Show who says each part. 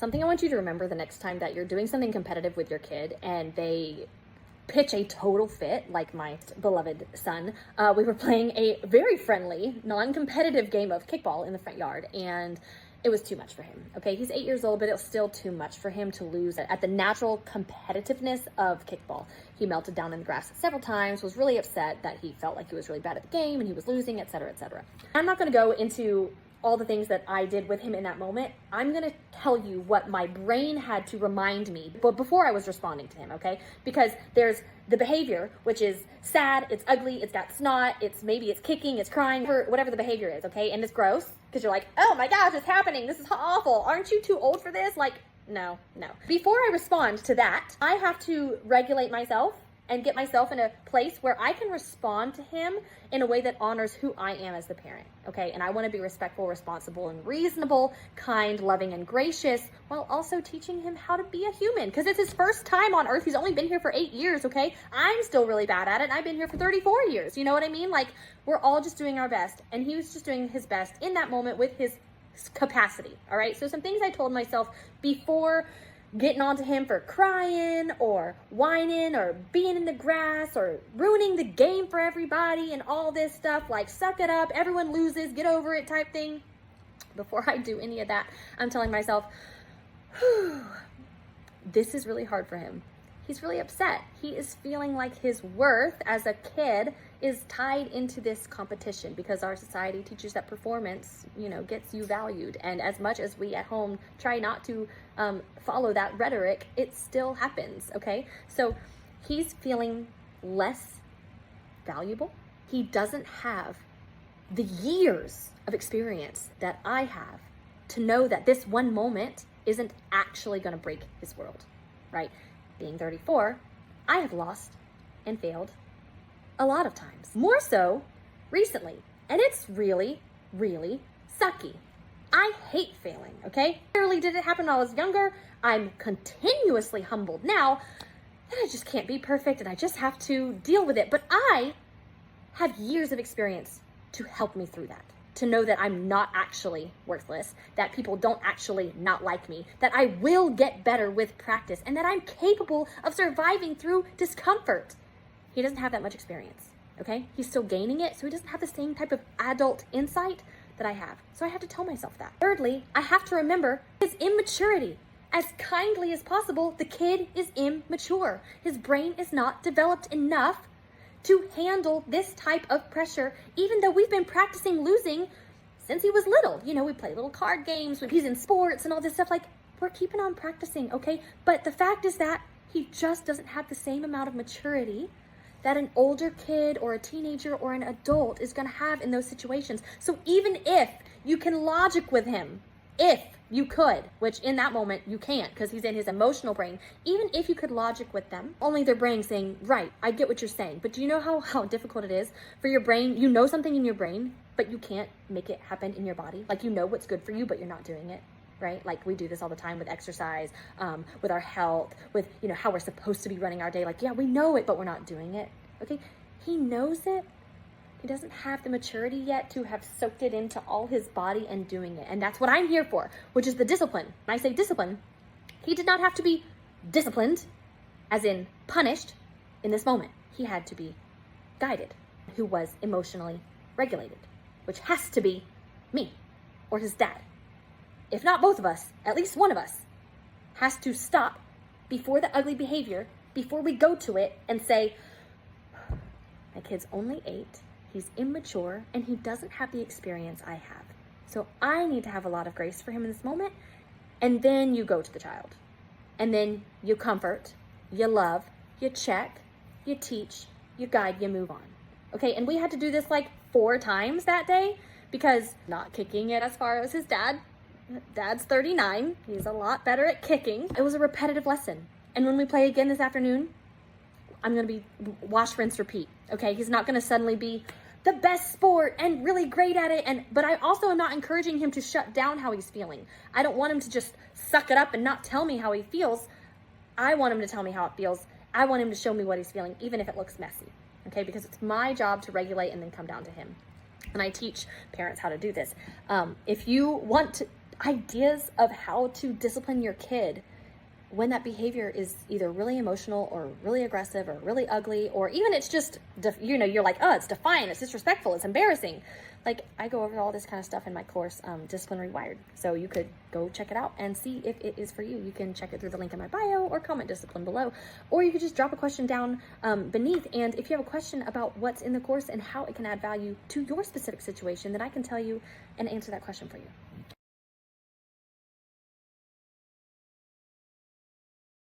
Speaker 1: Something I want you to remember the next time that you're doing something competitive with your kid and they pitch a total fit, like my beloved son. We were playing a very friendly, non-competitive game of kickball in the front yard, and it was too much for him. Okay, he's 8 years old, but it was still too much for him to lose at the natural competitiveness of kickball. He melted down in the grass several times, was really upset that he felt like he was really bad at the game and he was losing, etc., etc. I'm not going to go into all the things that I did with him in that moment. I'm going to tell you what my brain had to remind me, but before I was responding to him, okay? Because there's the behavior, which is sad, it's ugly, it's got snot, maybe it's kicking, it's crying, whatever the behavior is, okay? And it's gross, because you're like, oh my gosh, it's happening, this is awful, aren't you too old for this? Like, no. Before I respond to that, I have to regulate myself and get myself in a place where I can respond to him in a way that honors who I am as the parent, okay? And I want to be respectful, responsible, and reasonable, kind, loving, and gracious, while also teaching him how to be a human, because it's his first time on earth. He's only been here for 8 years, okay? I'm still really bad at it, and I've been here for 34 years, you know what I mean? Like, we're all just doing our best, and he was just doing his best in that moment with his capacity, all right? So some things I told myself before getting onto him for crying or whining or being in the grass or ruining the game for everybody and all this stuff, like suck it up, everyone loses, get over it type thing. Before I do any of that, I'm telling myself, this is really hard for him. He's really upset. He is feeling like his worth as a kid is tied into this competition, because our society teaches that performance, gets you valued. And as much as we at home try not to follow that rhetoric, it still happens, okay? So he's feeling less valuable. He doesn't have the years of experience that I have to know that this one moment isn't actually going to break his world, right? Being 34, I have lost and failed a lot of times. More so recently. And it's really, really sucky. I hate failing, okay? Rarely did it happen when I was younger. I'm continuously humbled now that I just can't be perfect and I just have to deal with it. But I have years of experience to help me through that, to know that I'm not actually worthless, that people don't actually not like me, that I will get better with practice, and that I'm capable of surviving through discomfort. He doesn't have that much experience, okay? He's still gaining it, so he doesn't have the same type of adult insight that I have. So I have to tell myself that. Thirdly, I have to remember his immaturity. As kindly as possible, the kid is immature. His brain is not developed enough to handle this type of pressure, even though we've been practicing losing since he was little. We play little card games when he's in sports and all this stuff. Like, we're keeping on practicing, okay? But the fact is that he just doesn't have the same amount of maturity that an older kid or a teenager or an adult is going to have in those situations. So even if you can logic with him, if you could, which in that moment you can't because he's in his emotional brain, even if you could logic with them, only their brain saying, right, I get what you're saying. But do you know how difficult it is for your brain? You know something in your brain, but you can't make it happen in your body. Like, you know what's good for you, but you're not doing it. Right? Like, we do this all the time with exercise, with our health, with, how we're supposed to be running our day. Like, yeah, we know it, but we're not doing it. Okay? He knows it. He doesn't have the maturity yet to have soaked it into all his body and doing it. And that's what I'm here for, which is the discipline. When I say discipline, he did not have to be disciplined, as in punished, in this moment. He had to be guided, who was emotionally regulated, which has to be me or his dad. If not both of us, at least one of us has to stop before the ugly behavior, before we go to it and say, my kid's only 8, he's immature, and he doesn't have the experience I have. So I need to have a lot of grace for him in this moment. And then you go to the child. And then you comfort, you love, you check, you teach, you guide, you move on. Okay, and we had to do this like 4 times that day, because not kicking it as far as his dad. Dad's 39. He's a lot better at kicking. It was a repetitive lesson. And when we play again this afternoon, I'm going to be wash, rinse, repeat. Okay? He's not going to suddenly be the best sport and really great at it. But I also am not encouraging him to shut down how he's feeling. I don't want him to just suck it up and not tell me how he feels. I want him to tell me how it feels. I want him to show me what he's feeling, even if it looks messy. Okay? Because it's my job to regulate and then come down to him. And I teach parents how to do this. If you want ideas of how to discipline your kid when that behavior is either really emotional or really aggressive or really ugly, or even it's just, you're like, oh, it's defiant, it's disrespectful, it's embarrassing. Like, I go over all this kind of stuff in my course, Discipline Rewired. So you could go check it out and see if it is for you. You can check it through the link in my bio or comment discipline below, or you could just drop a question down beneath. And if you have a question about what's in the course and how it can add value to your specific situation, then I can tell you and answer that question for you.